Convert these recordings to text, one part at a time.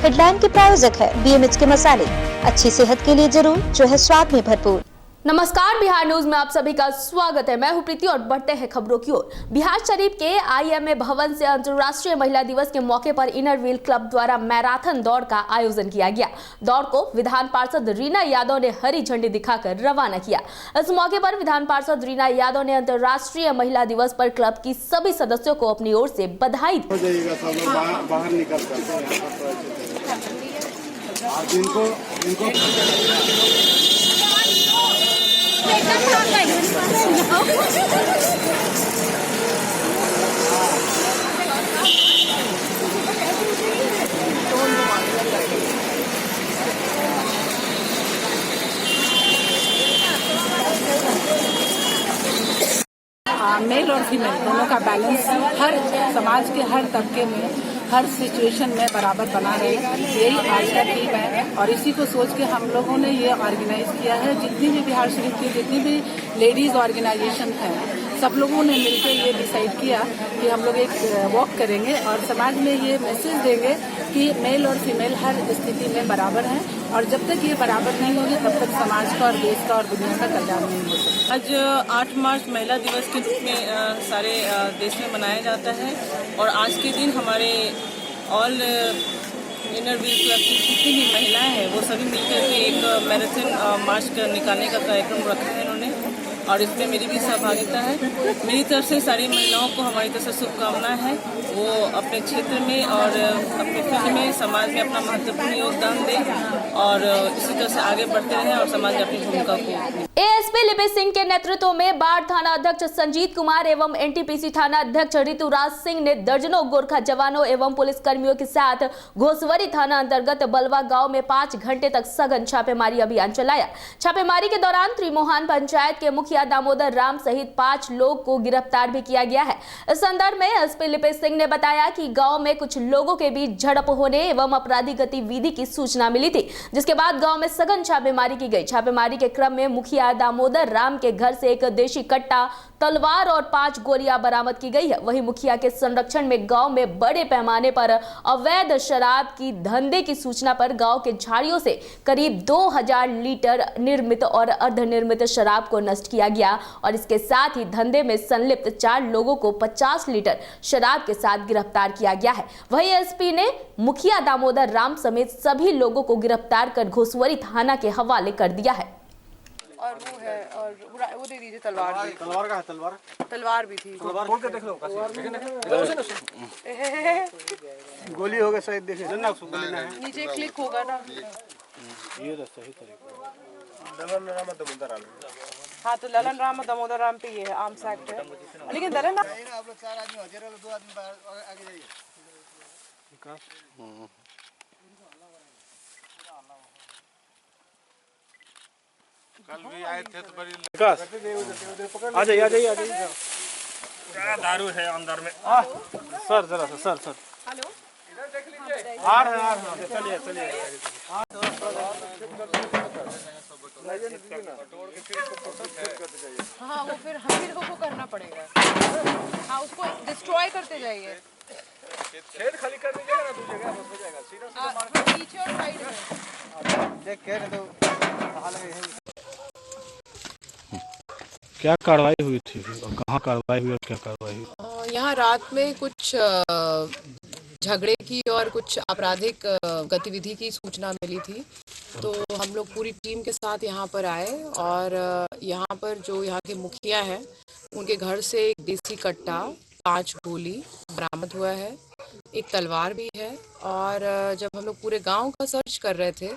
Headline के प्रायोजक है BMH के मसाले, अच्छी सेहत के लिए जरूर, जो है स्वाद में भरपूर। नमस्कार, बिहार न्यूज में आप सभी का स्वागत है। मैं हूं प्रीति और बढ़ते हैं खबरों की ओर। बिहार शरीफ के IMA भवन से अंतर्राष्ट्रीय महिला दिवस के मौके पर इनर व्हील क्लब द्वारा मैराथन दौड़ का आयोजन किया गया। दौड़ को विधान पार्षद रीना यादव ने हरी झंडी दिखाकर रवाना किया। इस मौके पर विधान पार्षद रीना यादव ने अंतर्राष्ट्रीय महिला दिवस पर क्लब की सभी सदस्यों को अपनी ओर से बधाई दी। मेल और फीमेल दोनों का बैलेंस हर समाज के हर तबके में हर सिचुएशन में बराबर बना रहे, यही आज का थीम है। और इसी को सोच के हम लोगों ने ये ऑर्गेनाइज किया है। जितनी भी बिहार शरीफ की जितनी भी लेडीज ऑर्गेनाइजेशन हैं, सब लोगों ने मिलकर ये डिसाइड किया कि हम लोग एक वॉक करेंगे और समाज में ये मैसेज देंगे कि मेल और फीमेल हर स्थिति में बराबर हैं, और जब तक ये बराबर नहीं होंगे तब तक समाज का और देश का और दुनिया का कल्याण नहीं हो सकता। आज 8 मार्च महिला दिवस के रूप में सारे देश में मनाया जाता है, और आज के दिन हमारे ऑल इनर व्हील क्लब की जितनी भी महिलाएं हैं वो सभी मिलकर के एक मैराथन मार्च निकालने का कार्यक्रम रखा है इन्होंने, और इसमें मेरी भी सहभागिता है। मेरी तरफ से सारी महिलाओं को हमारी तरफ से शुभकामनाएं हैं, वो अपने क्षेत्र में और अपने फील्ड में समाज में अपना महत्वपूर्ण योगदान दें और इसी तरह से आगे बढ़ते रहें और समाज में अपनी भूमिका को। ASP लिपि सिंह के नेतृत्व में बाढ़ थाना अध्यक्ष संजीत कुमार एवं NTPC थाना अध्यक्ष ऋतुराज सिंह ने दर्जनों गोरखा जवानों एवं पुलिस कर्मियों के साथ घोसवरी थाना अंतर्गत बलवा गांव में 5 घंटे तक सघन छापेमारी अभियान चलाया। छापेमारी के दौरान त्रिमोहान पंचायत के मुखिया दामोदर राम सहित 5 लोग को गिरफ्तार भी किया गया है। इस संदर्भ में SP लिपि सिंह ने बताया कि गाँव में कुछ लोगों के बीच झड़प होने एवं आपराधिक गतिविधि की सूचना मिली थी, जिसके बाद गाँव में सघन छापेमारी की गई। छापेमारी के क्रम में मुखिया दामोदर राम के घर से एक देशी कट्टा, तलवार और 5 गोलियां बरामद की गई है। वहीं मुखिया के संरक्षण में गांव में बड़े पैमाने पर अवैध शराब की धंधे की सूचना पर गांव के झाड़ियों से करीब 2000 लीटर निर्मित और अर्धनिर्मित शराब को नष्ट किया गया, और इसके साथ ही धंधे में संलिप्त 4 लोगों को 50 लीटर शराब के साथ गिरफ्तार किया गया है। वहीं SP ने मुखिया दामोदर राम समेत सभी लोगों को गिरफ्तार कर घोसवरी थाना के हवाले कर दिया है। और वो है, और वो दे दीजिए तलवार भी। तलवार का है, तलवार भी थी। तलवार खोल के देख लो। गोली होगा शायद, देखिए नीचे क्लिक होगा ना। ये तो सही तरीका। ललन राम दामोदर राम। हाँ, तो ललन राम दामोदर राम पे ये है, आर्म्स एक्ट है। लेकिन दलन आप लोग 4 आदमी हो, जरा 2 आदमी आगे जाइए। कल भी आए थे तो बड़ी आ जाइए आ जाइए आ जाइए। क्या दारू है अंदर में? सर जरा सर हेलो, आ रहे चलिए चलिए। हाँ, वो फिर हम ही लोगों को करना पड़ेगा। हाँ, उसको डिस्ट्रॉय करते जाइए। छेद खाली कर दीजिएगा ना, 2 जगह बस हो जाएगा। सीधा पीछे और साइड में देख के तो हाल है। क्या कार्रवाई हुई थी और कहाँ कार्रवाई हुई और क्या कार्रवाई हुई? यहाँ रात में कुछ झगड़े की और कुछ आपराधिक गतिविधि की सूचना मिली थी, तो हम लोग पूरी टीम के साथ यहाँ पर आए, और यहाँ पर जो यहाँ के मुखिया हैं उनके घर से एक देसी कट्टा, 5 गोली बरामद हुआ है, एक तलवार भी है। और जब हम लोग पूरे गांव का सर्च कर रहे थे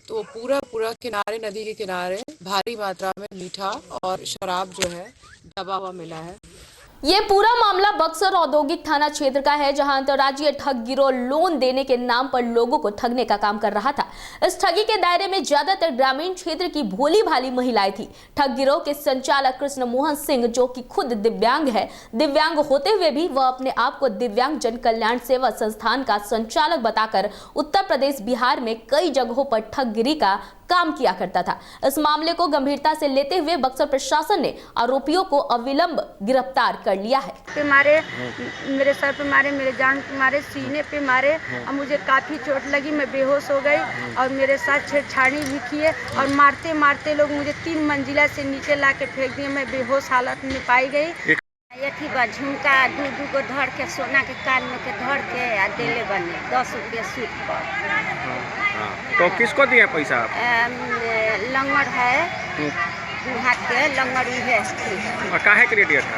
तो पूरा किनारे, नदी के किनारे भारी मात्रा में मीठा और शराब जो है दबा हुआ मिला है। ये पूरा मामला बक्सर औद्योगिक थाना क्षेत्र का है, जहां अंतर्राज्यीय ठग गिरोह लोन देने के नाम पर लोगों को ठगने का काम कर रहा था। इस ठगी के दायरे में ज्यादातर ग्रामीण क्षेत्र की भोली भाली महिलाएं थी। ठग गिरोह के संचालक कृष्ण मोहन सिंह, जो कि खुद दिव्यांग है, दिव्यांग होते हुए भी वह अपने आप को दिव्यांग जन कल्याण सेवा संस्थान का संचालक बताकर उत्तर प्रदेश, बिहार में कई जगहों पर ठगगिरी का काम किया करता था। इस मामले को गंभीरता से लेते हुए बक्सर प्रशासन ने आरोपियों को अविलंब गिरफ्तार कर लिया है। मारे, मेरे सर पे मारे, मेरे जान पे मारे, सीने पे मारे और मुझे काफ़ी चोट लगी। मैं बेहोश हो गई और मेरे साथ छेड़छाड़ी भी किए और मारते मारते लोग मुझे 3 मंजिला से नीचे ला के फेंक दिए। मैं बेहोश हालत में पाई गई। यथी बा झुमका दू को धर के सोना के कान में के धर के आ देले बने 10 रुपया सूट पर। तो किसको दिया पैसा? लंगड़ है हाथ के लंगड़ है। काहे के लिए दिया था?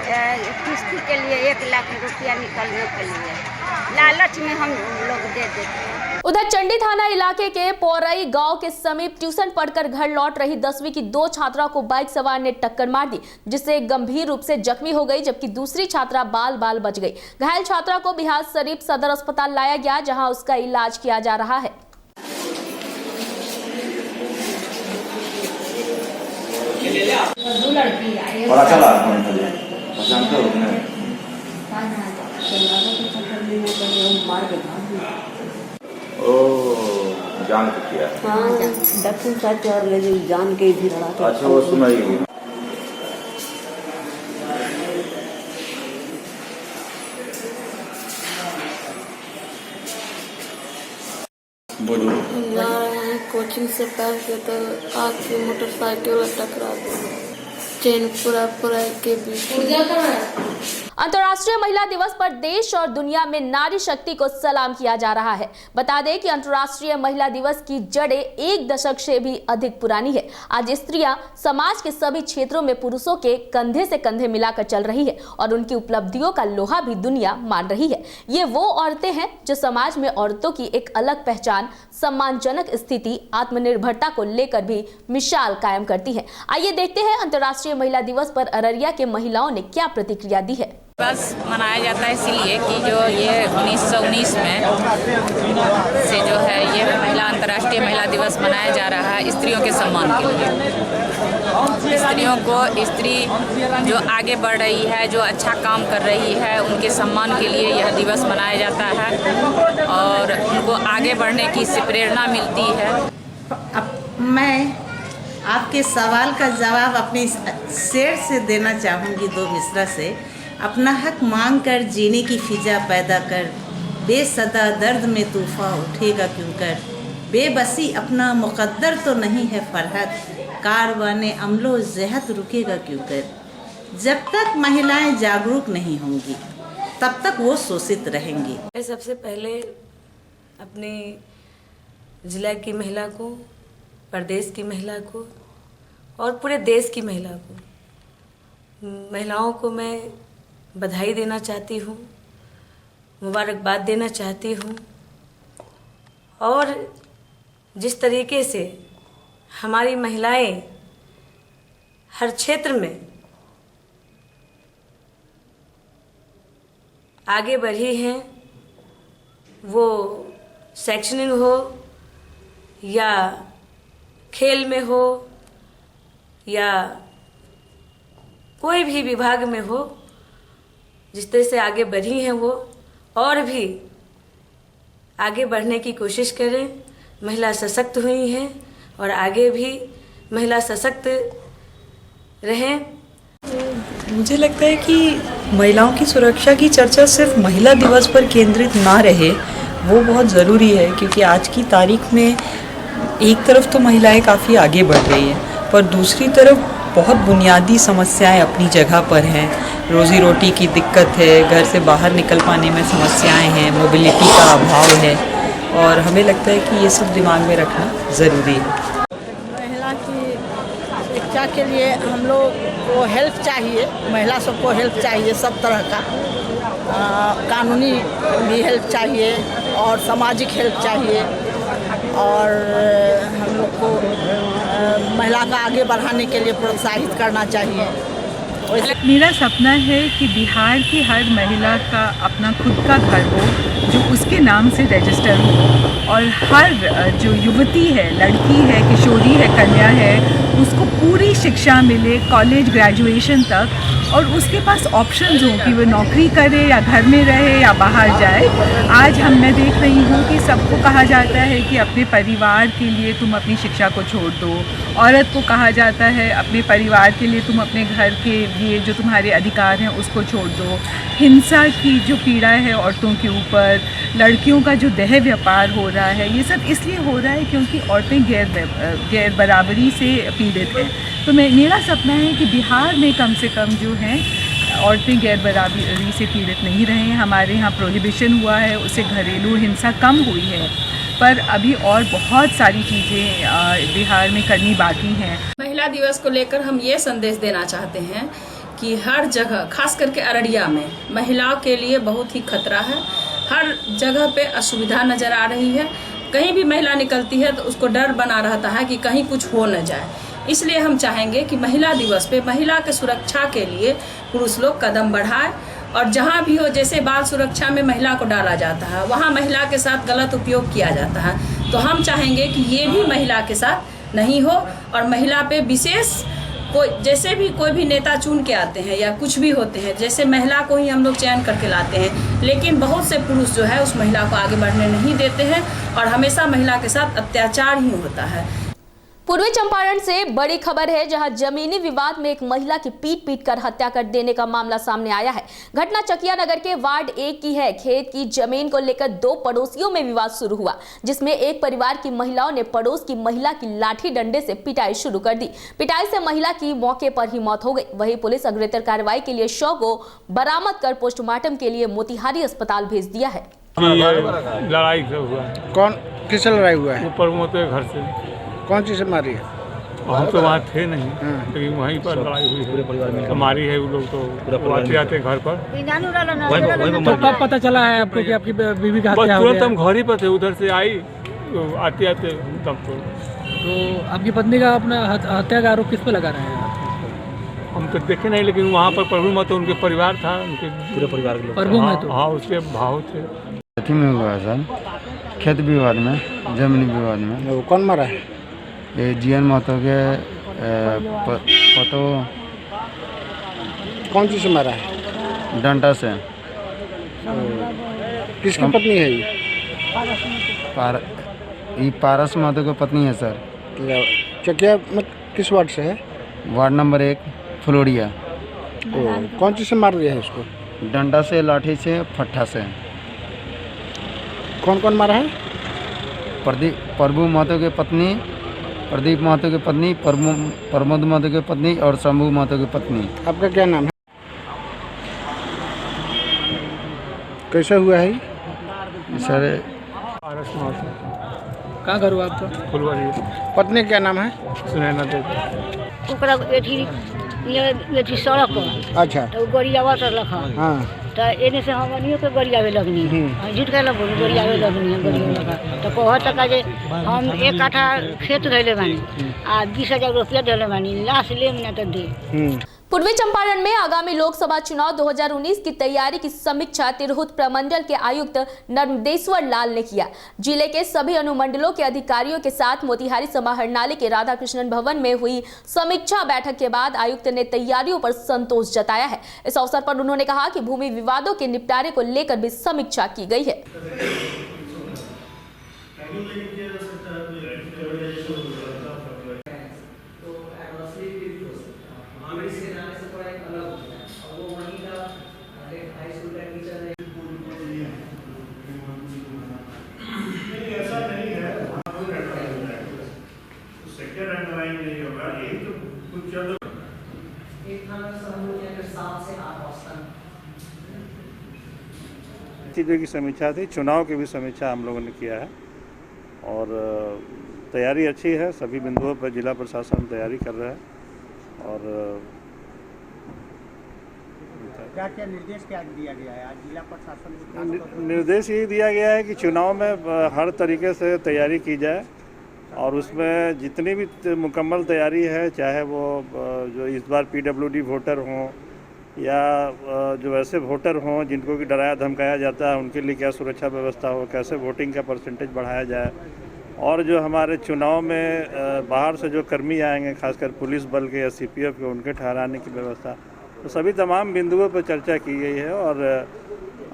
किस्ती के लिए 1 लाख रुपया निकलने के लिए लालच में हम लोग दे देते हैं। उधर चंडी थाना इलाके के पौरई गांव के समीप ट्यूशन पढ़कर घर लौट रही 10वीं की 2 छात्रा को बाइक सवार ने टक्कर मार दी, जिससे गंभीर रूप से जख्मी हो गई, जबकि दूसरी छात्रा बाल बाल बच गई। घायल छात्रा को बिहार शरीफ सदर अस्पताल लाया गया, जहां उसका इलाज किया जा रहा है। जान के किया? हाँ, दक्षिण साइड और ले जान के इधर लड़ा। अच्छा, वो सुनाइए। कोचिंग से पैर के तो आके मोटरसाइकिल टकरा गई, चेन पूरा के बीच। अंतर्राष्ट्रीय महिला दिवस पर देश और दुनिया में नारी शक्ति को सलाम किया जा रहा है। बता दें कि अंतर्राष्ट्रीय महिला दिवस की जड़ें 1 दशक से भी अधिक पुरानी है। आज स्त्रियां समाज के सभी क्षेत्रों में पुरुषों के कंधे से कंधे मिलाकर चल रही है और उनकी उपलब्धियों का लोहा भी दुनिया मान रही है। ये वो औरतें हैं जो समाज में औरतों की एक अलग पहचान, सम्मानजनक स्थिति, आत्मनिर्भरता को लेकर भी मिसाल कायम करती हैं। आइए देखते हैं अंतर्राष्ट्रीय महिला दिवस पर अररिया के महिलाओं ने क्या प्रतिक्रिया दी है। बस मनाया जाता है इसलिए कि जो ये 1919 में से जो है ये अंतर्राष्ट्रीय महिला दिवस मनाया जा रहा है स्त्रियों के सम्मान के लिए। स्त्रियों को स्त्री जो आगे बढ़ रही है, जो अच्छा काम कर रही है, उनके सम्मान के लिए यह दिवस मनाया जाता है और उनको आगे बढ़ने की इससे प्रेरणा मिलती है। मैं आपके सवाल का जवाब अपने शेर से देना चाहूँगी 2 मिसरा से। अपना हक मांग कर जीने की फिजा पैदा कर, बेसदा दर्द में तूफान उठेगा क्यों कर। बेबसी अपना मुकद्दर तो नहीं है फरहत, कारवाने अमलो ज़हत रुकेगा क्यों कर। जब तक महिलाएं जागरूक नहीं होंगी तब तक वो शोषित रहेंगी। मैं सबसे पहले अपने ज़िला की महिला को, प्रदेश की महिला को और पूरे देश की महिलाओं को मैं बधाई देना चाहती हूँ, मुबारकबाद देना चाहती हूँ। और जिस तरीके से हमारी महिलाएं हर क्षेत्र में आगे बढ़ी हैं, वो शैक्षणिक हो या खेल में हो या कोई भी विभाग में हो, जिस तरह से आगे बढ़ी हैं वो और भी आगे बढ़ने की कोशिश करें। महिला सशक्त हुई हैं और आगे भी महिला सशक्त रहें। मुझे लगता है कि महिलाओं की सुरक्षा की चर्चा सिर्फ महिला दिवस पर केंद्रित ना रहे, वो बहुत ज़रूरी है, क्योंकि आज की तारीख में एक तरफ तो महिलाएं काफ़ी आगे बढ़ रही हैं, पर दूसरी तरफ बहुत बुनियादी समस्याएं अपनी जगह पर हैं। रोज़ी रोटी की दिक्कत है, घर से बाहर निकल पाने में समस्याएं हैं, मोबिलिटी का अभाव है, और हमें लगता है कि ये सब दिमाग में रखना ज़रूरी है। महिला की शिक्षा के लिए हम लोग को हेल्प चाहिए, महिला सबको हेल्प चाहिए, सब तरह का कानूनी भी हेल्प चाहिए और सामाजिक हेल्प चाहिए, और हम लोग को महिला का आगे बढ़ाने के लिए प्रोत्साहित करना चाहिए। मेरा सपना है कि बिहार की हर महिला का अपना खुद का घर हो, जो उसके नाम से रजिस्टर हो, और हर जो युवती है, लड़की है, किशोरी है, कन्या है, उसको पूरी शिक्षा मिले, कॉलेज ग्रेजुएशन तक, और उसके पास ऑप्शंस हों कि वो नौकरी करे या घर में रहे या बाहर जाए। आज मैं देख रही हूँ कि सबको कहा जाता है कि अपने परिवार के लिए तुम अपनी शिक्षा को छोड़ दो, औरत को कहा जाता है अपने परिवार के लिए तुम अपने घर के लिए जो तुम्हारे अधिकार हैं उसको छोड़ दो। हिंसा की जो पीड़ा है औरतों के ऊपर, लड़कियों का जो देह व्यापार हो रहा है, ये सब इसलिए हो रहा है क्योंकि औरतें गैर बराबरी से पीड़ित हैं। तो मेरा सपना है कि बिहार में कम से कम जो हैं औरतें गैर बराबरी से पीड़ित नहीं रहें। हमारे यहाँ प्रोहिबिशन हुआ है, उससे घरेलू हिंसा कम हुई है, पर अभी और बहुत सारी चीज़ें बिहार में करनी बाकी हैं। महिला दिवस को लेकर हम ये संदेश देना चाहते हैं कि हर जगह, खास करके अररिया में महिलाओं के लिए बहुत ही खतरा है। हर जगह पे असुविधा नज़र आ रही है। कहीं भी महिला निकलती है तो उसको डर बना रहता है कि कहीं कुछ हो न जाए। इसलिए हम चाहेंगे कि महिला दिवस पे महिला के सुरक्षा के लिए पुरुष लोग कदम बढ़ाएं, और जहाँ भी हो, जैसे बाल सुरक्षा में महिला को डाला जाता है, वहाँ महिला के साथ गलत उपयोग किया जाता है, तो हम चाहेंगे कि ये भी महिला के साथ नहीं हो। और महिला पे विशेष जैसे भी कोई भी नेता चुन के आते हैं या कुछ भी होते हैं, जैसे महिला को ही हम लोग चयन करके लाते हैं, लेकिन बहुत से पुरुष जो है उस महिला को आगे बढ़ने नहीं देते हैं और हमेशा महिला के साथ अत्याचार ही होता है। पूर्वी चंपारण से बड़ी खबर है, जहां जमीनी विवाद में एक महिला की पीट कर हत्या कर देने का मामला सामने आया है। घटना चकिया नगर के वार्ड 1 की है। खेत की जमीन को लेकर 2 पड़ोसियों में विवाद शुरू हुआ, जिसमें एक परिवार की महिलाओं ने पड़ोस की महिला की लाठी डंडे से पिटाई शुरू कर दी। पिटाई से महिला की मौके पर ही मौत हो गई। वहीं पुलिस अग्रेतर कार्रवाई के लिए शव को बरामद कर पोस्टमार्टम के लिए मोतिहारी अस्पताल भेज दिया है। लड़ाई हुआ, कौन किससे लड़ाई हुआ है? ऊपर घर से। कौन चीज़ से मारी है? हम तो वहाँ थे नहीं, लेकिन वहीं पर लड़ाई हुई, पूरे परिवार में मारी है। वो लोग तो आते आते घर पर। तो कब पता चला है आपको कि आपकी बीवी का हत्या हो गया? तुरंत हम घर ही पर थे, उधर से आई आते आते तब तो आपकी पत्नी का अपना हत्या का आरोप किस पे लगा रहे हैं? हम तो देखे नहीं, लेकिन वहाँ पर प्रभु मत उनके परिवार था, उनके पूरे परिवार के लोग। प्रभु में तो हाँ, उसके भाव थे। में हुआ है सर, खेत विवाद में, जमीनी विवाद में। वो कौन मारा है? ये जीएन महतो के पतो। कौन चीज़ से मारा है? डंडा से। किसकी पत्नी है ये? ये पारस महतो की पत्नी है सर। चकिया में किस वार्ड से है? Ward number 1 फ्लोरिया। कौन चीज़ से मार दिया है उसको? डंडा से, लाठी से, फट्ठा से। कौन कौन मारा है? प्रभु महतो की पत्नी, प्रदीप महतो की पत्नी, प्रमोद महतो की पत्नी और शंभू महतो की पत्नी। आपका क्या नाम है? कैसा हुआ है सर? कहाँ घर हुआ आपका? फुलवारी। पत्नी क्या नाम है? सुनैना देवी। सड़क पर। अच्छा। तो गरियावा रख। हाँ। तो एने से हमनियों के गरियावे लगनी है, झूठ कहला बोल गरियावे लगनी है, गरियावे लगा तो कहत का जे हम 1 काठा खेत धैले बानी आ 20,000 रुपया धैले बानी, लाश लेम ना तो दे। पूर्वी चंपारण में आगामी लोकसभा चुनाव 2019 की तैयारी की समीक्षा तिरहुत प्रमंडल के आयुक्त नर्मदेश्वर लाल ने किया। जिले के सभी अनुमंडलों के अधिकारियों के साथ मोतिहारी समाहरणालय के राधाकृष्णन भवन में हुई समीक्षा बैठक के बाद आयुक्त ने तैयारियों पर संतोष जताया है। इस अवसर पर उन्होंने कहा कि भूमि विवादों के निपटारे को लेकर भी समीक्षा की गई है। चीज़ों की समीक्षा थी, चुनाव की भी समीक्षा हम लोगों ने किया है और तैयारी अच्छी है। सभी बिंदुओं पर जिला प्रशासन तैयारी कर रहा है और क्या क्या निर्देश क्या दिया गया है आज जिला प्रशासन? निर्देश यही दिया गया है कि चुनाव में हर तरीके से तैयारी की जाए और उसमें जितनी भी मुकम्मल तैयारी है, चाहे वो जो इस बार PWD वोटर हों या जो वैसे वोटर हों जिनको कि डराया धमकाया जाता है, उनके लिए क्या सुरक्षा व्यवस्था हो, कैसे वोटिंग का परसेंटेज बढ़ाया जाए और जो हमारे चुनाव में बाहर से जो कर्मी आएंगे, खासकर पुलिस बल के या CPF के, उनके ठहराने की व्यवस्था, तो सभी तमाम बिंदुओं पर चर्चा की गई है और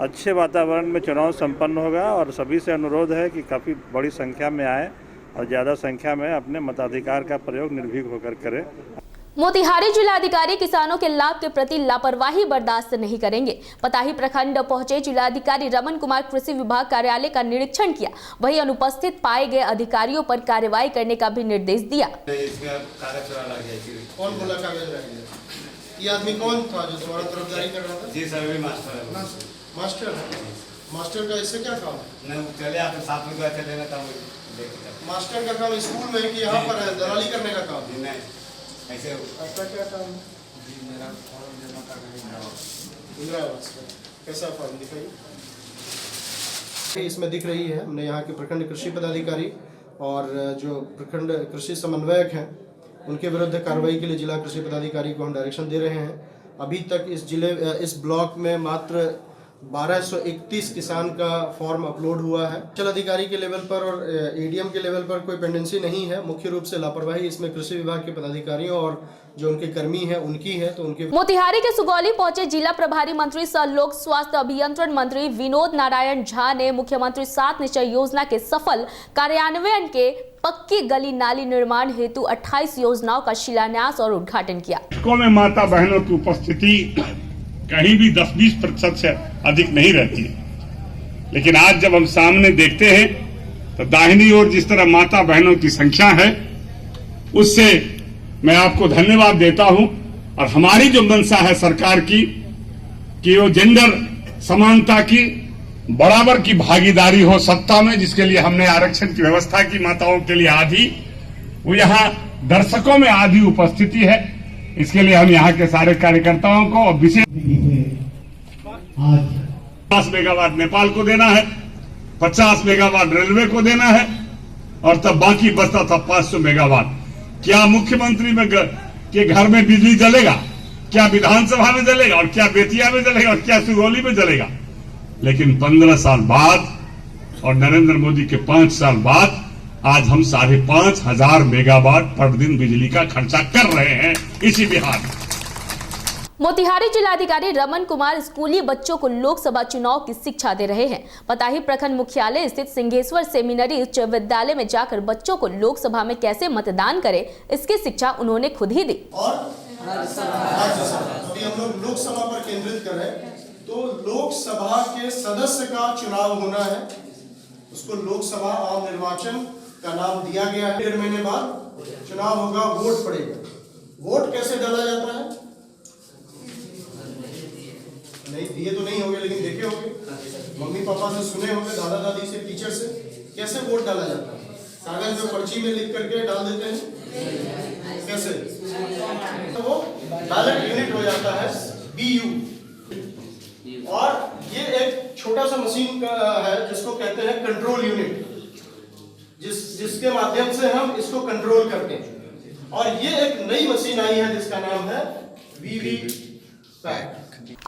अच्छे वातावरण में चुनाव संपन्न होगा और सभी से अनुरोध है कि काफ़ी बड़ी संख्या में आए और ज़्यादा संख्या में अपने मताधिकार का प्रयोग निर्भीक होकर करें। मोतिहारी जिलाधिकारी किसानों के लाभ के प्रति लापरवाही बर्दाश्त नहीं करेंगे। पताही प्रखंड पहुंचे जिलाधिकारी रमन कुमार कृषि विभाग कार्यालय का निरीक्षण किया, वहीं अनुपस्थित पाए गए अधिकारियों पर कार्रवाई करने का भी निर्देश दिया। कौन बोला कागज रह गया? ये आदमी कौन था जो तुम्हारा तरफदारी कर रहा था? जी सर, भी मास्टर है। मास्टर मास्टर का इससे क्या काम? नहीं चले आप साथ में गए थे लेने का मास्टर का काम स्कूल में है कि यहाँ पर है दलाली करने का काम? नहीं ऐसे। आपका क्या काम है? जी मेरा फॉर्म जमा करना है। इंदिरा आवास का कैसा फॉर्म दिखाइए? इसमें दिख रही है, हमने यहाँ के प्रखंड कृषि पदाधिकारी और जो प्रखंड कृषि समन्वयक हैं उनके विरुद्ध कार्रवाई के लिए जिला कृषि पदाधिकारी को हम डायरेक्शन दे रहे हैं। अभी तक इस ब्लॉक में मात्र 1231 किसान का फॉर्म अपलोड हुआ है। अंचल अधिकारी के लेवल पर और एडीएम के लेवल पर कोई पेंडेंसी नहीं है। मुख्य रूप से लापरवाही इसमें कृषि विभाग के पदाधिकारियों और जो उनके कर्मी हैं उनकी है। तो उनके मोतिहारी के सुगौली पहुंचे जिला प्रभारी मंत्री सह लोक स्वास्थ्य अभियंत्रण मंत्री विनोद नारायण झा ने मुख्यमंत्री 7 निश्चय योजना के सफल कार्यान्वयन के पक्की गली नाली निर्माण हेतु 28 योजनाओं का शिलान्यास और उद्घाटन किया। में माता बहनों की उपस्थिति कहीं भी 10-20% से अधिक नहीं रहती है, लेकिन आज जब हम सामने देखते हैं तो दाहिनी ओर जिस तरह माता बहनों की संख्या है उससे मैं आपको धन्यवाद देता हूं। और हमारी जो मंशा है सरकार की कि वो जेंडर समानता की बराबर की भागीदारी हो सत्ता में, जिसके लिए हमने आरक्षण की व्यवस्था की माताओं के लिए आधी, वो यहाँ दर्शकों में आधी उपस्थिति है। इसके लिए हम यहाँ के सारे कार्यकर्ताओं को और विशेष 50 मेगावाट नेपाल को देना है, 50 मेगावाट रेलवे को देना है और तब बाकी बचता था 500 मेगावाट। क्या मुख्यमंत्री के घर में बिजली जलेगा? क्या विधानसभा में जलेगा? और क्या बेतिया में जलेगा? और क्या सुगौली में जलेगा? लेकिन 15 साल बाद और नरेंद्र मोदी के 5 साल बाद आज हम 5,500 मेगावाट पर दिन बिजली का खर्चा कर रहे हैं इसी बिहार में। मोतिहारी जिलाधिकारी रमन कुमार स्कूली बच्चों को लोकसभा चुनाव की शिक्षा दे रहे हैं। पताही प्रखंड मुख्यालय स्थित सिंहेश्वर सेमिनरी उच्च विद्यालय में जाकर बच्चों को लोकसभा में कैसे मतदान करें इसकी शिक्षा उन्होंने खुद ही दी। और अभी हम लोग लोकसभा पर केंद्रित कर रहे हैं, तो लोकसभा के सदस्य का चुनाव होना है, उसको लोकसभा आम निर्वाचन का नाम दिया गया है। 1.5 महीने बाद चुनाव होगा, वोट पड़ेगा। वोट कैसे डाला जाता है? नहीं दिए तो नहीं होंगे, लेकिन देखे होंगे, मम्मी पापा से सुने होंगे, दादा दादी से, टीचर से। कैसे वोट डाला जाता है? कागज में पर्ची में लिख करके डाल देते हैं। कैसे? तो वो बैलेट यूनिट हो जाता है, BU। और ये एक छोटा सा मशीन का है जिसको कहते हैं कंट्रोल यूनिट, जिसके माध्यम से हम इसको कंट्रोल करते हैं। और ये एक नई मशीन आई है जिसका नाम है VVPAT।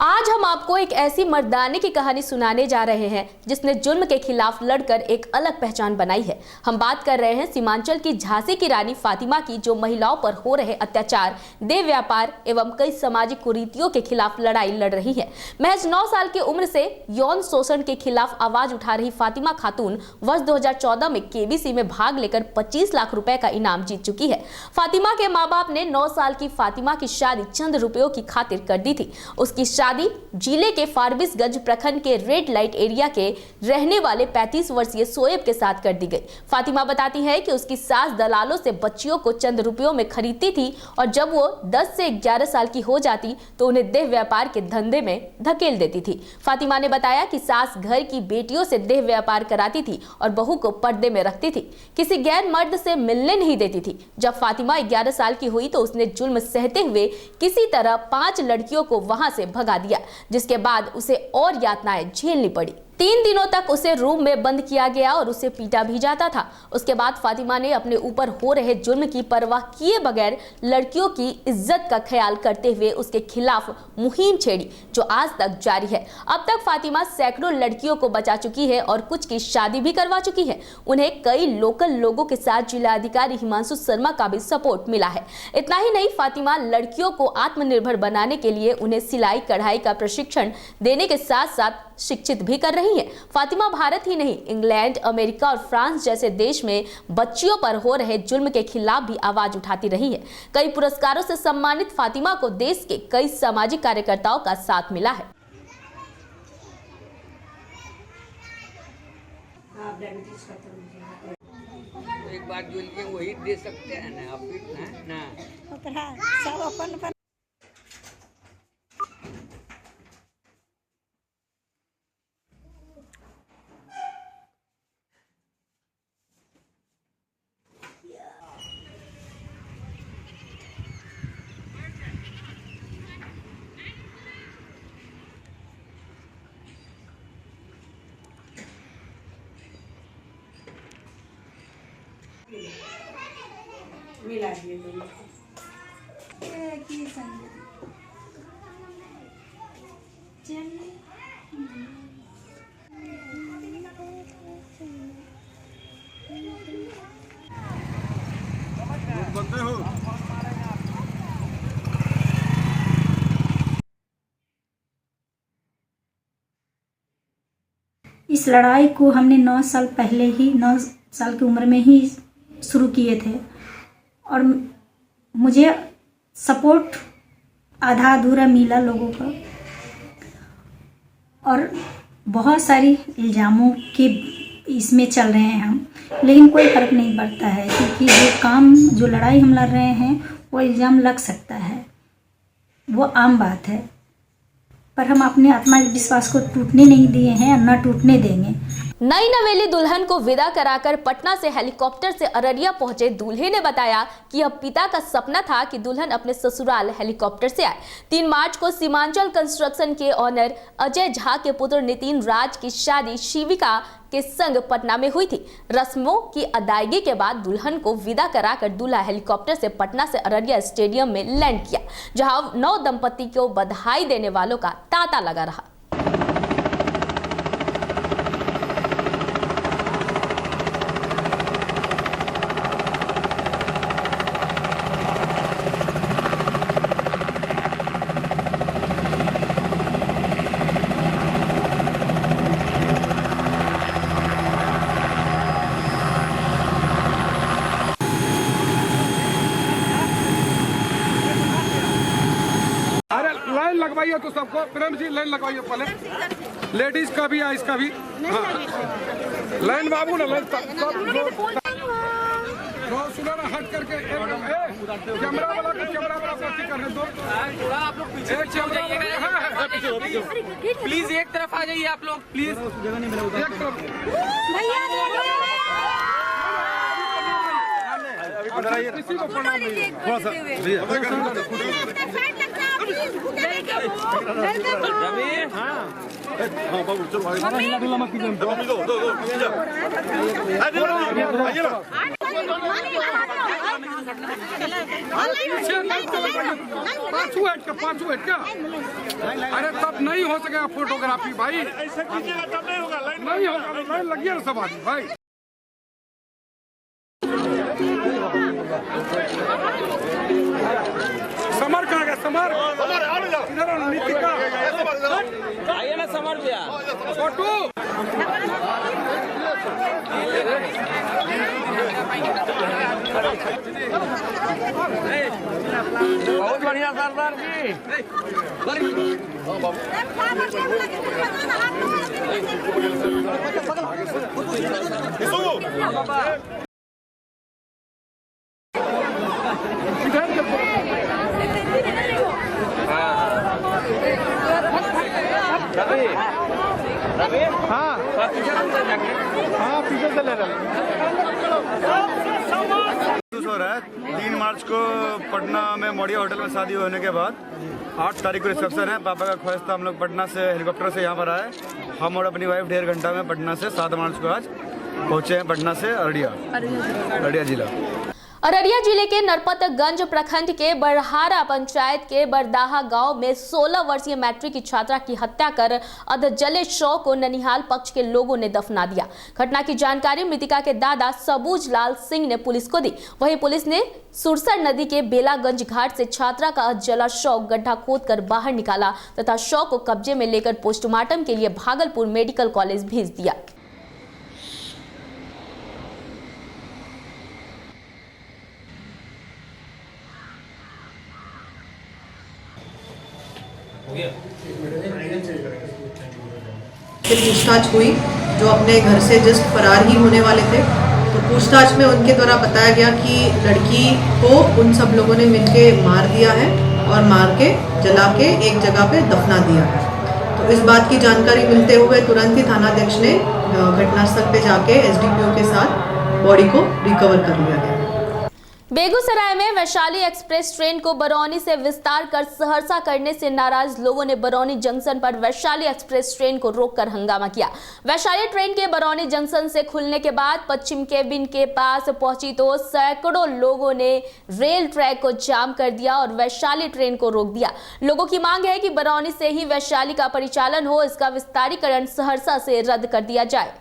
आज हम आपको एक ऐसी मर्दाने की कहानी सुनाने जा रहे हैं जिसने जुल्म के खिलाफ लड़कर एक अलग पहचान बनाई है। हम बात कर रहे हैं सीमांचल की झांसी की रानी फातिमा की, जो महिलाओं पर हो रहे अत्याचार, देह व्यापार एवं कई सामाजिक कुरीतियों के खिलाफ लड़ाई लड़ रही है। महज 9 साल की उम्र से यौन शोषण के खिलाफ आवाज उठा रही फातिमा खातून वर्ष 2014 में KBC में भाग लेकर 25 लाख रुपए का इनाम जीत चुकी है। फातिमा के माँ बाप ने 9 साल की फातिमा की शादी चंद रुपयों की खातिर कर दी थी। उसकी शादी जिले के फारबिसगंज प्रखंड के रेड लाइट एरिया के रहने वाले 35 वर्षीय शोएब के साथ कर दी गई। फातिमा बताती है कि उसकी सास दलालों से बच्चियों को चंद रुपयों में खरीदती थी और जब वो 10 से 11 साल की हो जाती तो उन्हें देह व्यापार के धंधे में धकेल देती थी। फातिमा ने बताया कि सास घर की बेटियों से देह व्यापार कराती थी और बहू को पर्दे में रखती थी, किसी गैर मर्द से मिलने नहीं देती थी। जब फातिमा 11 साल की हुई तो उसने जुल्म सहते हुए किसी तरह 5 लड़कियों को वहां से भगा दिया, जिसके बाद उसे और यातनाएं झेलनी पड़ी। 3 दिनों तक उसे रूम में बंद किया गया और उसे पीटा भी जाता था। उसके बाद फातिमा ने अपने ऊपर हो रहे जुल्म की परवाह किए बगैर लड़कियों की इज्जत का ख्याल करते हुए उसके खिलाफ मुहिम छेड़ी, जो आज तक जारी है। अब तक फातिमा सैकड़ों लड़कियों को बचा चुकी है और कुछ की शादी भी करवा चुकी है। उन्हें कई लोकल लोगों के साथ जिलाधिकारी हिमांशु शर्मा का भी सपोर्ट मिला है। इतना ही नहीं, फातिमा लड़कियों को आत्मनिर्भर बनाने के लिए उन्हें सिलाई कढ़ाई का प्रशिक्षण देने के साथ साथ शिक्षित भी कर रही हैं। फातिमा भारत ही नहीं, इंग्लैंड, अमेरिका और फ्रांस जैसे देश में बच्चियों पर हो रहे जुल्म के खिलाफ भी आवाज उठाती रही है। कई पुरस्कारों से सम्मानित फातिमा को देश के कई सामाजिक कार्यकर्ताओं का साथ मिला है। एक बात जो वही दे सकते हैं ना, आप ना सब अपन मिला दिए दोनों बनते हो। इस लड़ाई को हमने 9 साल पहले ही 9 साल की उम्र में ही शुरू किए थे और मुझे सपोर्ट आधा अधूरा मिला लोगों का और बहुत सारी इल्ज़ामों के इसमें चल रहे हैं हम, लेकिन कोई फ़र्क नहीं पड़ता है क्योंकि जो लड़ाई हम लड़ रहे हैं वो इल्ज़ाम लग सकता है, वो आम बात है, पर हम अपने आत्मविश्वास को टूटने नहीं दिए हैं और न टूटने देंगे। नई नवेली दुल्हन को विदा कराकर पटना से हेलीकॉप्टर से अररिया पहुंचे दूल्हे ने बताया कि अब पिता का सपना था कि दुल्हन अपने ससुराल हेलीकॉप्टर से आए। 3 मार्च को सीमांचल कंस्ट्रक्शन के ऑनर अजय झा के पुत्र नितिन राज की शादी शिविका के संग पटना में हुई थी। रस्मों की अदायगी के बाद दुल्हन को विदा कराकर दूल्हा हेलीकॉप्टर से पटना से अररिया स्टेडियम में लैंड किया, जहां नव दंपति को बधाई देने वालों का तांता लगा रहा। लाइन लगवाइए तो सबको, प्रेम जी लाइन लगवाइए पहले, लेडीज का भी इसका भी लाइन बाबू ना लाइन सुना ना हट करके कैमरा वाला करने दो, आप लोग पीछे प्लीज एक तरफ आ जाइए आप लोग, प्लीज एक तरफ। किसी को प्रणाम नहीं, थोड़ा सा बाबू चलो मत कीजिए, पाँच मिनट क्या, अरे तब नहीं हो सकेगा फोटोग्राफी भाई, ऐसे कीजिएगा तब नहीं होगा, नहीं होगा, लाइन लगी है सब आदमी भाई। समर कहाँ गया, समर इधर नीतिका आइए ना, समर भैया फोटो बहुत बढ़िया सरदार जी। हाँ हाँ पीछे से ले रहे हो रहा है। 3 मार्च को पटना में मोड़िया होटल में शादी होने के बाद 8 तारीख को रिसेप्शन है। पापा का ख्वाहिश था हम लोग पटना से हेलीकॉप्टर से यहाँ पर आए। हम और अपनी वाइफ 1.5 घंटा में पटना से 7 मार्च को आज पहुँचे हैं पटना से अररिया जिला। अररिया जिले के नरपतगंज प्रखंड के बरहारा पंचायत के बरदाहा गांव में 16 वर्षीय मैट्रिक की छात्रा की हत्या कर अधजले शव को ननिहाल पक्ष के लोगों ने दफना दिया। घटना की जानकारी मृतका के दादा सबूज लाल सिंह ने पुलिस को दी। वहीं पुलिस ने सुरसर नदी के बेलागंज घाट से छात्रा का अधजला शव गड्ढा खोदकर बाहर निकाला तथा शव को कब्जे में लेकर पोस्टमार्टम के लिए भागलपुर मेडिकल कॉलेज भेज दिया। पूछताछ हुई जो अपने घर से जस्ट फरार ही होने वाले थे, तो पूछताछ में उनके द्वारा बताया गया कि लड़की को उन सब लोगों ने मिलके मार दिया है और मार के जला के एक जगह पे दफना दिया है। तो इस बात की जानकारी मिलते हुए तुरंत ही थानाध्यक्ष ने घटनास्थल पे जाके एसडीपीओ के साथ बॉडी को रिकवर कर लिया गया। बेगूसराय में वैशाली एक्सप्रेस ट्रेन को बरौनी से विस्तार कर सहरसा करने से नाराज लोगों ने बरौनी जंक्शन पर वैशाली एक्सप्रेस ट्रेन को रोककर हंगामा किया। वैशाली ट्रेन के बरौनी जंक्शन से खुलने के बाद पश्चिम केबिन के पास पहुंची तो सैकड़ों लोगों ने रेल ट्रैक को जाम कर दिया और वैशाली ट्रेन को रोक दिया। लोगों की मांग है कि बरौनी से ही वैशाली का परिचालन हो, इसका विस्तारीकरण सहरसा से रद्द कर दिया जाए।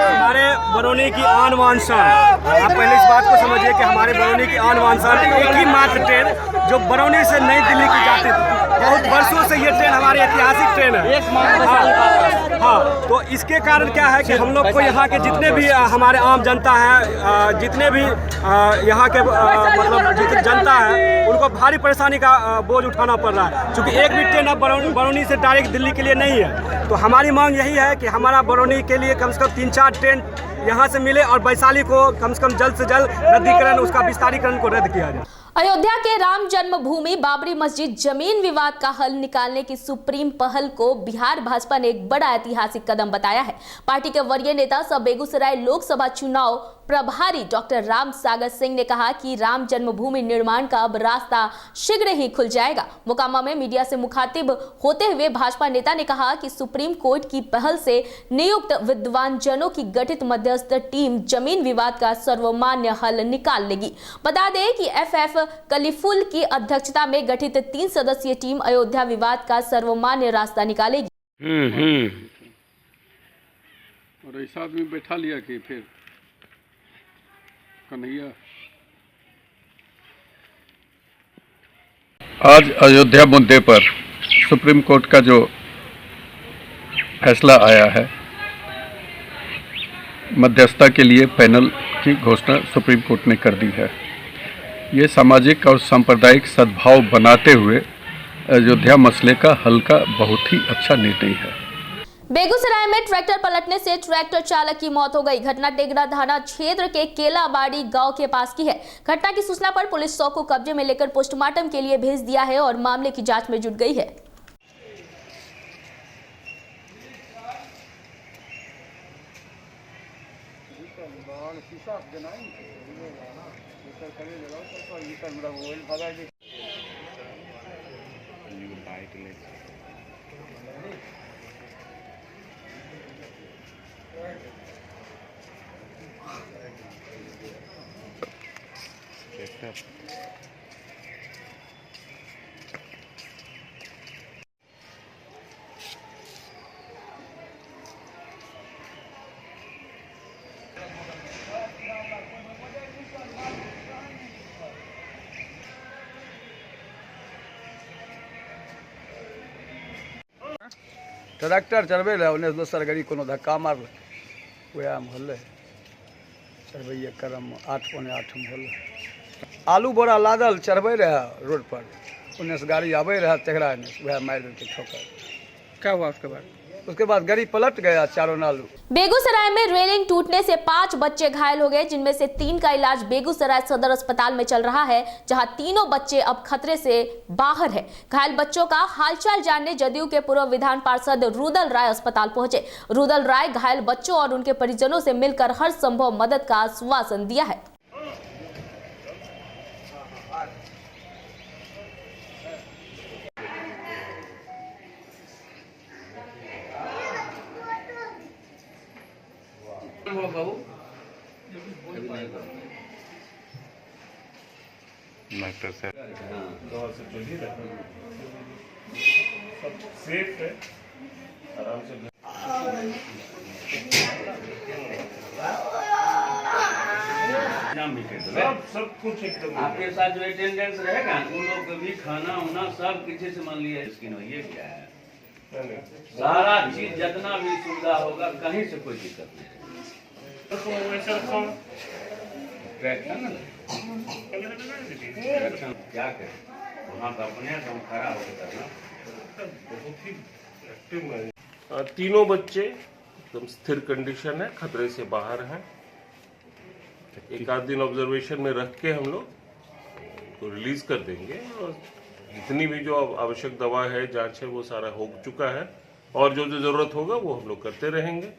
हमारे बरौनी की आन बान शान, आप पहले इस बात को समझिए कि हमारे बरौनी की आन बान शान एक ही मात्र ट्रेन जो बरौनी से नई दिल्ली की जाती थी। बहुत वर्षों से ये ट्रेन हमारी ऐतिहासिक ट्रेन है। हाँ, तो इसके कारण क्या है कि हम लोग को यहाँ के जितने भी हमारे आम जनता है, जितने भी यहाँ के मतलब जितनी जनता है, उनको भारी परेशानी का बोझ उठाना पड़ रहा है, क्योंकि एक भी ट्रेन अब बरौनी से डायरेक्ट दिल्ली के लिए नहीं है। तो हमारी मांग यही है कि हमारा बरौनी के लिए कम से कम 3-4 ट्रेन यहाँ से मिले और वैशाली को कम से कम जल्द से जल्द रद्दीकरण, उसका विस्तारीकरण को रद्द किया जाए। अयोध्या के राम जन्मभूमि बाबरी मस्जिद जमीन विवाद का हल निकालने की सुप्रीम पहल को बिहार भाजपा ने एक बड़ा ऐतिहासिक कदम बताया है। पार्टी के वरीय नेता सह बेगूसराय लोकसभा चुनाव प्रभारी डॉक्टर राम सागर सिंह ने कहा कि राम जन्मभूमि निर्माण का अब रास्ता शीघ्र ही खुल जाएगा। मोकामा में मीडिया से मुखातिब होते हुए भाजपा नेता ने कहा कि सुप्रीम कोर्ट की पहल से नियुक्त विद्वान जनों की गठित मध्यस्थ टीम जमीन विवाद का सर्वमान्य हल निकाल लेगी। बता दें कि एफएफ कलीफुल की अध्यक्षता में गठित 3 सदस्यीय टीम अयोध्या विवाद का सर्वमान्य रास्ता निकालेगी। और ऐसा आदमी बैठा लिया कि फिर कन्हैया। आज अयोध्या मुद्दे पर सुप्रीम कोर्ट का जो फैसला आया है, मध्यस्थता के लिए पैनल की घोषणा सुप्रीम कोर्ट ने कर दी है। ये सामाजिक और सांप्रदायिक सद्भाव बनाते हुए अयोध्या मसले का हल का बहुत ही अच्छा निर्णय है। बेगूसराय में ट्रैक्टर पलटने से ट्रैक्टर चालक की मौत हो गई। घटना टेगरा थाना क्षेत्र के केलाबाड़ी गांव के पास की है। घटना की सूचना पर पुलिस शव को कब्जे में लेकर पोस्टमार्टम के लिए भेज दिया है और मामले की जांच में जुट गई है। ट्रैक्टर चढ़बे रहे उन्हें दोसर गाड़ी कोनो धक्का मारल वह में होल चढ़बैए क्रम 8:45 में होल आलू बोरा लादल चढ़बे रहे रोड पर उन्हें से गाड़ी आबे रहा तेघरा वह मार देते ठोकर। क्या हुआ उसके बाद गाड़ी पलट गया चारों नालू। बेगूसराय में रेलिंग टूटने से 5 बच्चे घायल हो गए, जिनमें से 3 का इलाज बेगूसराय सदर अस्पताल में चल रहा है, जहां तीनों बच्चे अब खतरे से बाहर है। घायल बच्चों का हालचाल जानने जदयू के पूर्व विधान पार्षद रुदल राय अस्पताल पहुंचे। रुदल राय घायल बच्चों और उनके परिजनों से मिलकर हर संभव मदद का आश्वासन दिया है। सेफ है, आराम से सब कुछ एकदम आपके साथ जो अटेंडेंस रहेगा उन लोग को भी खाना वाना सब किसी से मान लिया ये क्या है सारा चीज जितना भी सुविधा होगा कहीं से कोई दिक्कत नहीं। क्या करें वहाँ का अपने दम खड़ा होकर करना। तीनों बच्चे एकदम स्थिर कंडीशन है, खतरे से बाहर हैं। एक आध दिन ऑब्जर्वेशन में रख के हम लोग तो रिलीज कर देंगे और जितनी भी जो आवश्यक दवा है जांच है वो सारा हो चुका है और जो जो जरूरत होगा वो हम लोग करते रहेंगे।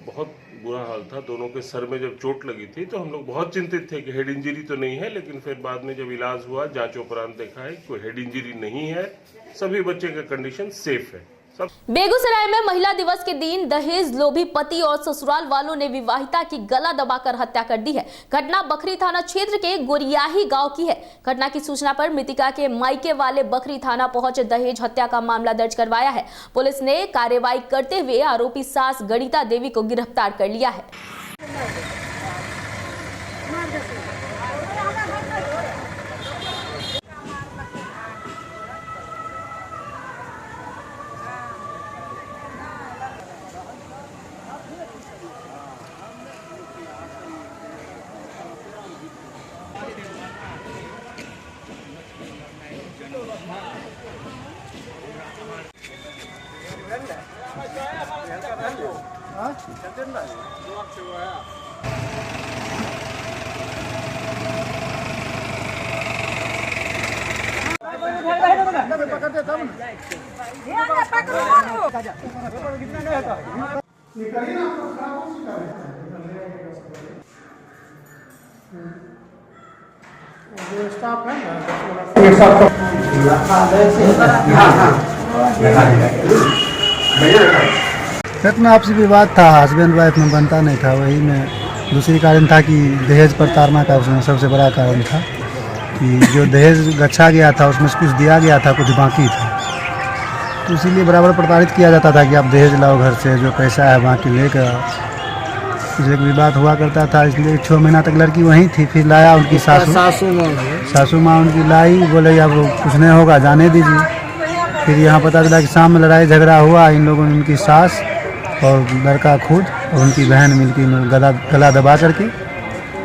बहुत बुरा हाल था, दोनों के सर में जब चोट लगी थी तो हम लोग बहुत चिंतित थे कि हेड इंजरी तो नहीं है, लेकिन फिर बाद में जब इलाज हुआ जांच उपरांत देखा है कोई हेड इंजरी नहीं है, सभी बच्चे का कंडीशन सेफ है। बेगूसराय में महिला दिवस के दिन दहेज लोभी पति और ससुराल वालों ने विवाहिता की गला दबाकर हत्या कर दी है। घटना बखरी थाना क्षेत्र के गोरियाही गांव की है। घटना की सूचना पर मृतका के मायके वाले बखरी थाना पहुंचे दहेज हत्या का मामला दर्ज करवाया है। पुलिस ने कार्रवाई करते हुए आरोपी सास गणिता देवी को गिरफ्तार कर लिया है। इतना आपसी विवाद था, हस्बैंड वाइफ में बनता नहीं था, वही में दूसरी कारण था कि दहेज प्रताड़ना का उसमें सबसे बड़ा कारण था कि जो दहेज गच्छा गया था उसमें से कुछ दिया गया था, कुछ बाकी था, तो इसीलिए बराबर प्रताड़ित किया जाता था कि आप दहेज लाओ घर से, जो पैसा है बाकी लेकर आओ। इसलिए विवाद हुआ करता था, इसलिए 6 महीना तक लड़की वहीं थी। फिर लाया उनकी सासू माँ उनकी लाई, बोले अब कुछ नहीं होगा जाने दीजिए। फिर यहाँ पता चला कि शाम में लड़ाई झगड़ा हुआ, इन लोगों ने उनकी सास और लड़का खुद और उनकी बहन मिलकर गला दबा करके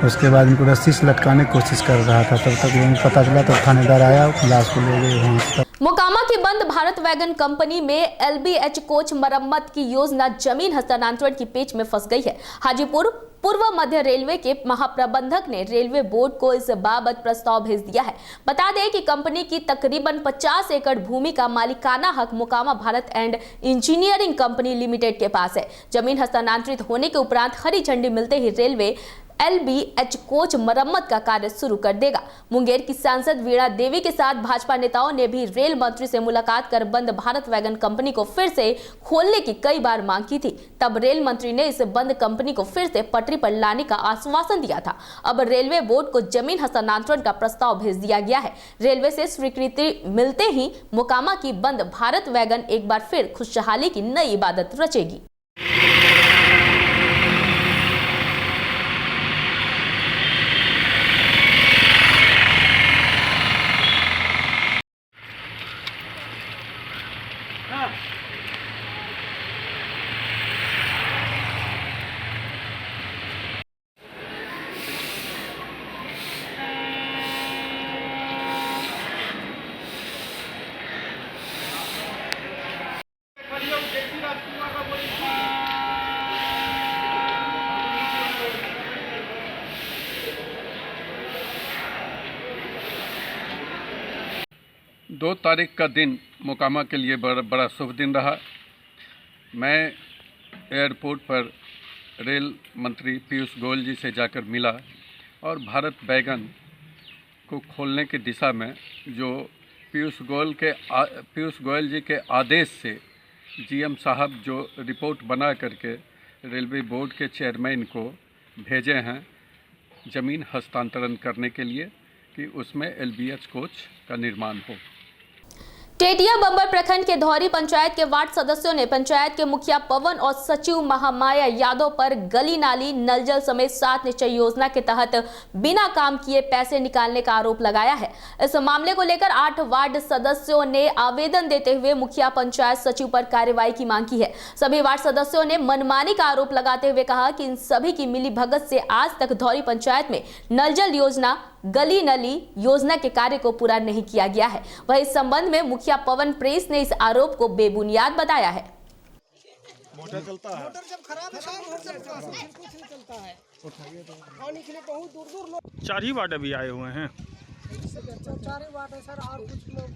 उसके बाद इनको रस्सी से लटकाने की कोशिश कर रहा था। तब तक उनको पता चला, तब थानेदार आया, लाश को ले गए वहाँ। मोकामा की बंद भारत वैगन कंपनी में LBH कोच मरम्मत की योजना जमीन हस्तांतरण की पेच में फंस गई है। हाजीपुर पूर्व मध्य रेलवे के महाप्रबंधक ने रेलवे बोर्ड को इस बाबत प्रस्ताव भेज दिया है। बता दें कि कंपनी की तकरीबन 50 एकड़ भूमि का मालिकाना हक Mokama Bharat and engineering company limited के पास है। जमीन हस्तांतरित होने के उपरांत हरी झंडी मिलते ही रेलवे LBH कोच मरम्मत का कार्य शुरू कर देगा। मुंगेर की सांसद वीणा देवी के साथ भाजपा नेताओं ने भी रेल मंत्री से मुलाकात कर बंद भारत वैगन कंपनी को फिर से खोलने की कई बार मांग की थी। तब रेल मंत्री ने इस बंद कंपनी को फिर से पटरी पर लाने का आश्वासन दिया था। अब रेलवे बोर्ड को जमीन हस्तांतरण का प्रस्ताव भेज दिया गया है। रेलवे से स्वीकृति मिलते ही मोकामा की बंद भारत वैगन एक बार फिर खुशहाली की नई इबादत रचेगी। 2 तारीख का दिन मोकामा के लिए बड़ा शुभ दिन रहा। मैं एयरपोर्ट पर रेल मंत्री पीयूष गोयल जी से जाकर मिला और भारत बैगन को खोलने की दिशा में जो पीयूष गोयल जी के आदेश से जीएम साहब जो रिपोर्ट बना करके रेलवे बोर्ड के चेयरमैन को भेजे हैं ज़मीन हस्तांतरण करने के लिए कि उसमें LBH कोच का निर्माण हो। टेटिया बंबर प्रखंड के धौरी पंचायत के वार्ड सदस्यों ने पंचायत के मुखिया पवन और सचिव महामाया यादव पर गली नाली नल जल समेत 7 निश्चय योजना के तहत बिना काम किए पैसे निकालने का आरोप लगाया है। इस मामले को लेकर 8 वार्ड सदस्यों ने आवेदन देते हुए मुखिया पंचायत सचिव पर कार्रवाई की मांग की है। सभी वार्ड सदस्यों ने मनमानी का आरोप लगाते हुए कहा कि इन सभी की मिली भगत से आज तक धौरी पंचायत में नल जल योजना गली नली योजना के कार्य को पूरा नहीं किया गया है। वहीं इस संबंध में मुखिया पवन प्रेस ने इस आरोप को बेबुनियाद बताया है। मोटर चलता है, मोटर जब खराब है कुछ नहीं चलता है, पानी के लिए बहुत दूर लोग 4 ही वार्ड अभी आए हुए हैं। 4 ही वार्ड है सर, और कुछ लोग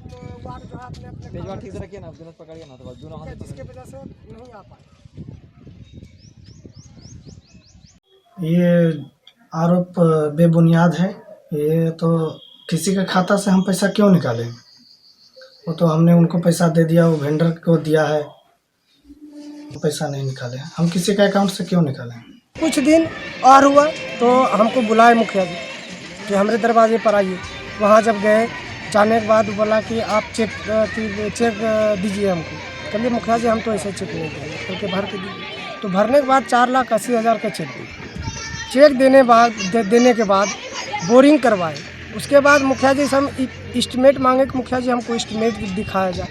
वार्ड जो है अपने ठीक से रखिए ना, पकड़िए ना, तो दोनों हाथ जिसके वजह से नहीं आ पाए। ये आरोप बेबुनियाद है। ये तो किसी का खाता से हम पैसा क्यों निकालें? वो तो हमने उनको पैसा दे दिया, वो वेंडर को दिया है, पैसा नहीं निकाले। हम किसी का अकाउंट से क्यों निकालें? कुछ दिन और हुआ तो हमको बुलाए मुखिया जी कि हमारे दरवाजे पर आइए। वहाँ जब गए जाने के बाद बोला कि आप चेक दीजिए हमको। चलिए मुखिया जी हम तो ऐसे चेक नहीं देंगे, क्योंकि भर के दीजिए। तो भरने के बाद 4,80,000 का चेक दिए। चेक देने के बाद बोरिंग करवाए। उसके बाद मुखिया जी से हम इस्टीमेट मांगे कि मुखिया जी हमको इस्टीमेट दिखाया जाए।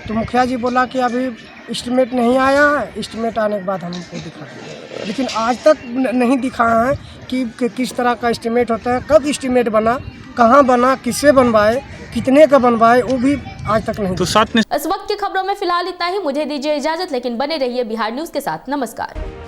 तो मुखिया जी बोला कि अभी इस्टीमेट नहीं आया है, इस्टीमेट आने के बाद हम हमको दिखा देंगे। लेकिन आज तक नहीं दिखाया है कि किस तरह का इस्टीमेट होता है, कब इस्टीमेट बना, कहाँ बना, किससे बनवाए, कितने का बनवाए, वो भी आज तक नहीं। तो इस वक्त की खबरों में फिलहाल इतना ही। मुझे दीजिए इजाजत, लेकिन बने रहिए बिहार न्यूज के साथ। नमस्कार।